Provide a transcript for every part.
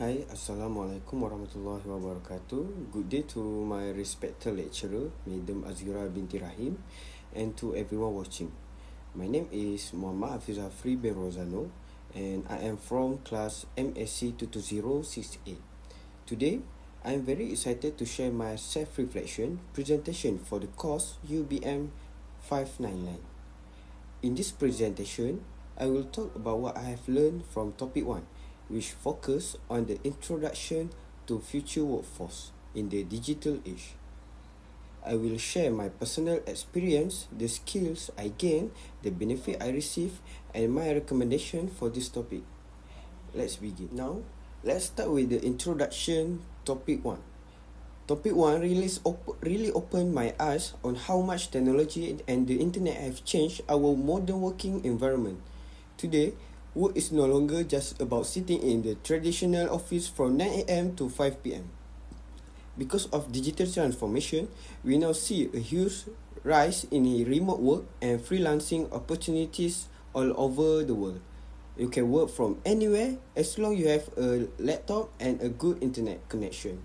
Hi, Assalamualaikum warahmatullahi wabarakatuh. Good day to my respected lecturer, Madam Azira binti Rahim, and to everyone watching. My name is Muhammad Hafizafri bin Rosano, and I am from class MSc 22068. Today, I am very excited to share my self-reflection presentation for the course UBM599. In this presentation, I will talk about what I have learned from topic 1, which focus on the introduction to future workforce in the digital age. I will share my personal experience, the skills I gained, the benefit I receive, and my recommendation for this topic. Let's begin. Now, let's start with the introduction, topic 1. Topic 1 really opened my eyes on how much technology and the internet have changed our modern working environment. Today, work is no longer just about sitting in the traditional office from 9 a.m. to 5 p.m. Because of digital transformation, we now see a huge rise in remote work and freelancing opportunities all over the world. You can work from anywhere as long as you have a laptop and a good internet connection.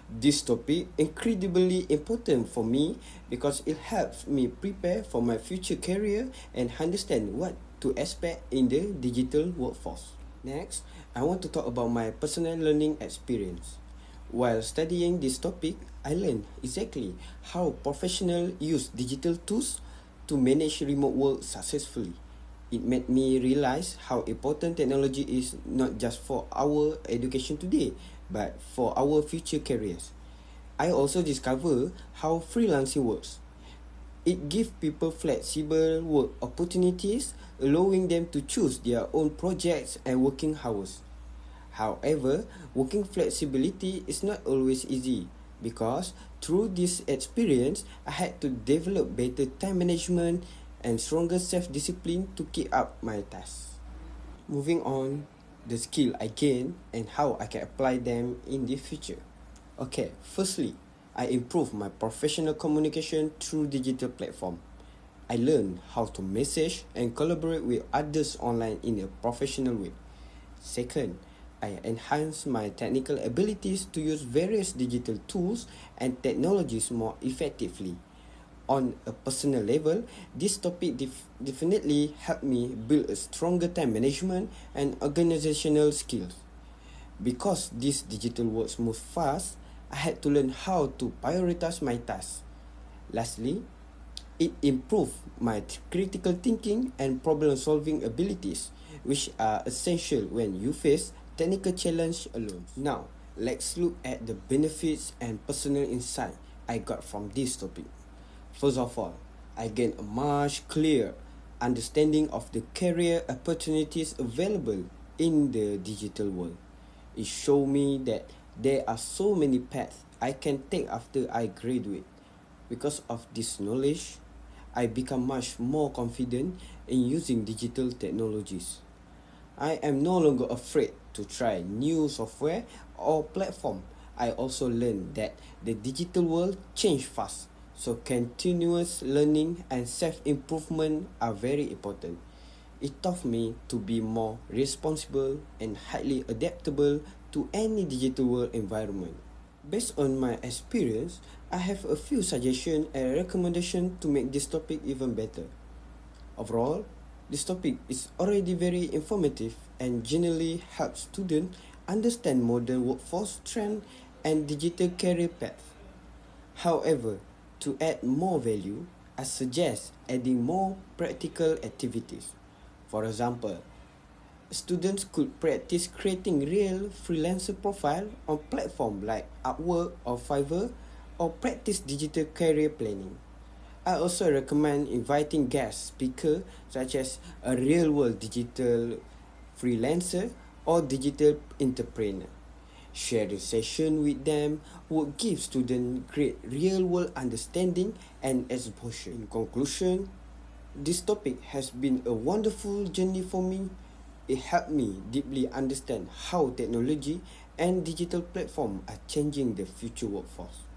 This topic is incredibly important for me because it helps me prepare for my future career and understand what to expect in the digital workforce. Next, I want to talk about my personal learning experience. While studying this topic, I learned exactly how professionals use digital tools to manage remote work successfully. It made me realize how important technology is not just for our education today, but for our future careers. I also discovered how freelancing works. It gives people flexible work opportunities, allowing them to choose their own projects and working hours. However, working flexibility is not always easy because through this experience, I had to develop better time management and stronger self-discipline to keep up my tasks. Moving on, the skill I gained and how I can apply them in the future. Okay, firstly, I improved my professional communication through digital platform. I learned how to message and collaborate with others online in a professional way. Second, I enhanced my technical abilities to use various digital tools and technologies more effectively. On a personal level, this topic definitely helped me build a stronger time management and organizational skills. Because this digital world moves fast, I had to learn how to prioritize my tasks. Lastly, it improved my critical thinking and problem-solving abilities, which are essential when you face technical challenge alone. Now, let's look at the benefits and personal insight I got from this topic. First of all, I gained a much clearer understanding of the career opportunities available in the digital world. It showed me that there are so many paths I can take after I graduate. Because of this knowledge, I become much more confident in using digital technologies. I am no longer afraid to try new software or platform. I also learned that the digital world changes fast, so continuous learning and self-improvement are very important. It taught me to be more responsible and highly adaptable to any digital world environment. Based on my experience, I have a few suggestions and recommendations to make this topic even better. Overall, this topic is already very informative and generally helps students understand modern workforce trends and digital career paths. However, to add more value, I suggest adding more practical activities. For example, students could practice creating real freelancer profile on platforms like Upwork or Fiverr, or practice digital career planning. I also recommend inviting guest speakers such as a real-world digital freelancer or digital entrepreneur. Share the session with them would give students great real-world understanding and exposure. In conclusion, this topic has been a wonderful journey for me. It helped me deeply understand how technology and digital platforms are changing the future workforce.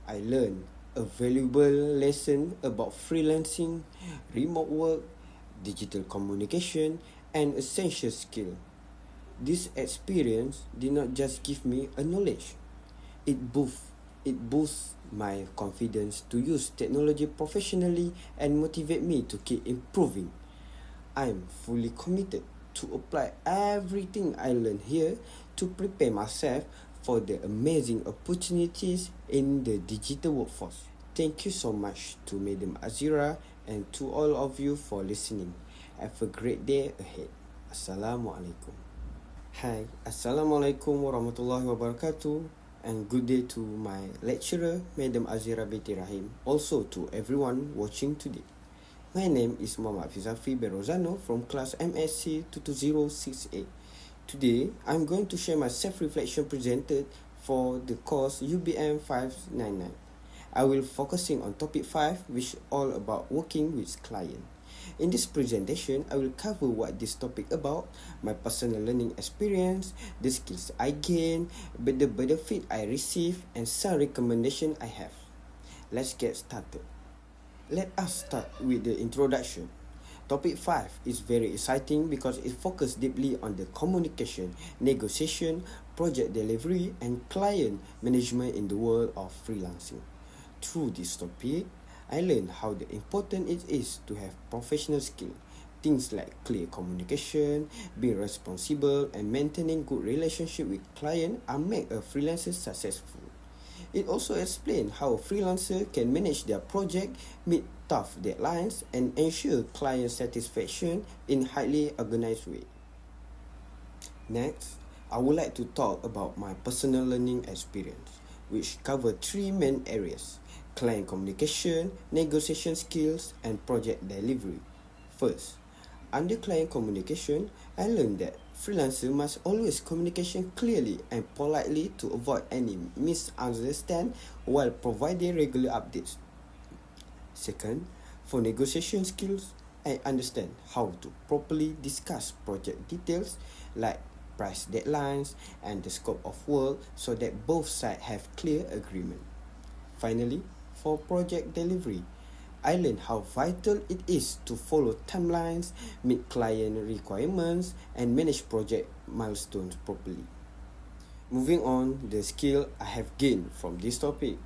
I learned a valuable lesson about freelancing, remote work, digital communication, and essential skills. This experience did not just give me a knowledge, it boosts my confidence to use technology professionally and motivate me to keep improving. I'm fully committed to apply everything I learned here to prepare myself for the amazing opportunities in the digital workforce. Thank you so much to Madam Azira and to all of you for listening. Have a great day ahead. Assalamualaikum. Hi, Assalamualaikum warahmatullahi wabarakatuh, and good day to my lecturer, Madam Azira binti Rahim, also to everyone watching today. My name is Muhammad Fizafi Berozano from class MSc 22068. Today, I'm going to share my self-reflection presented for the course UBM599. I will focusing on topic 5, which is all about working with client. In this presentation, I will cover what this topic about, my personal learning experience, the skills I gain, the benefit I receive, and some recommendation I have. Let's get started. Let us start with the introduction. Topic 5 is very exciting because it focuses deeply on the communication, negotiation, project delivery, and client management in the world of freelancing. Through this topic, I learned how important it is to have professional skill. Things like clear communication, being responsible, and maintaining good relationship with client are make a freelancer successful. It also explains how a freelancer can manage their project, meet tough deadlines, and ensure client satisfaction in highly organized way. Next, I would like to talk about my personal learning experience, which cover 3 main areas: client communication, negotiation skills, and project delivery. First, under client communication, I learned that freelancers must always communication clearly and politely to avoid any misunderstanding while providing regular updates. Second, for negotiation skills, I understand how to properly discuss project details like price deadlines and the scope of work so that both sides have clear agreement. Finally, for project delivery, I learned how vital it is to follow timelines, meet client requirements, and manage project milestones properly. Moving on, the skill I have gained from this topic.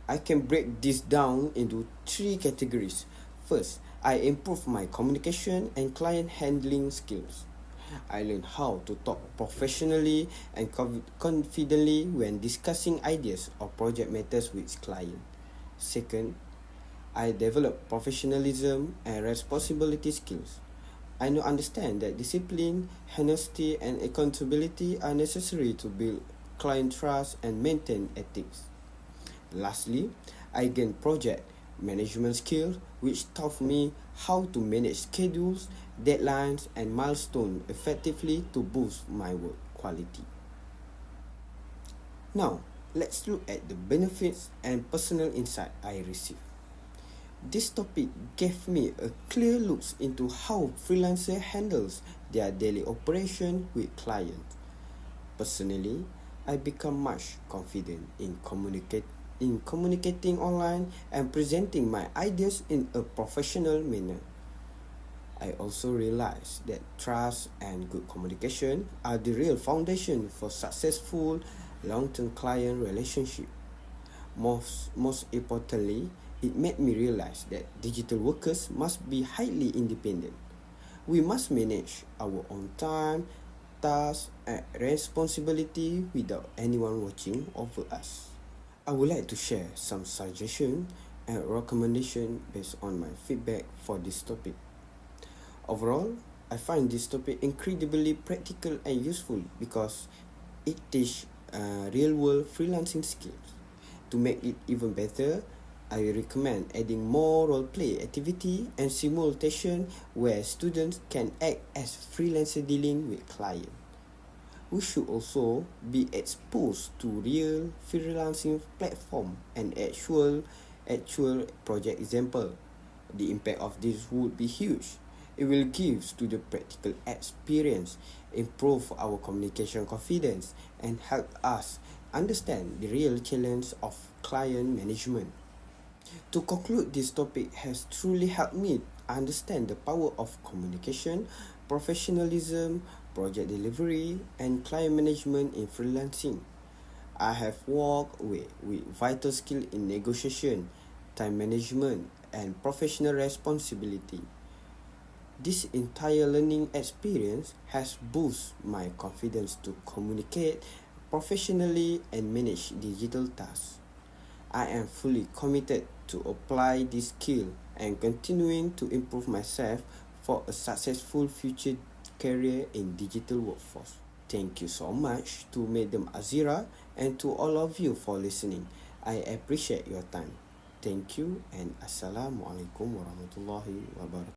I can break this down into 3 categories. First, I improve my communication and client handling skills. I learned how to talk professionally and confidently when discussing ideas or project matters with clients. Second, I develop professionalism and responsibility skills. I now understand that discipline, honesty, and accountability are necessary to build client trust and maintain ethics. Lastly, I gain project management skills, which taught me how to manage schedules, deadlines, and milestones effectively to boost my work quality. Now, let's look at the benefits and personal insight I received. This topic gave me a clear look into how freelancer handles their daily operation with clients. Personally, I become much confident in communicating online and presenting my ideas in a professional manner. I also realized that trust and good communication are the real foundation for successful long-term client relationship. Most importantly, it made me realize that digital workers must be highly independent. We must manage our own time, tasks, and responsibility without anyone watching over us. I would like to share some suggestions and recommendations based on my feedback for this topic. Overall, I find this topic incredibly practical and useful because it teaches real-world freelancing skills. To make it even better, I recommend adding more role-play activity and simulation where students can act as freelancer dealing with clients. We should also be exposed to real freelancing platform and actual project example. The impact of this would be huge. It will give students practical experience, improve our communication confidence, and help us understand the real challenge of client management. To conclude, this topic has truly helped me understand the power of communication, professionalism, project delivery, and client management in freelancing. I have walked with vital skill in negotiation, time management, and professional responsibility. This entire learning experience has boosted my confidence to communicate professionally and manage digital tasks. I am fully committed to apply this skill and continuing to improve myself for a successful future career in digital workforce. Thank you so much to Madam Azira and to all of you for listening. I appreciate your time. Thank you and Assalamualaikum warahmatullahi wabarakatuh.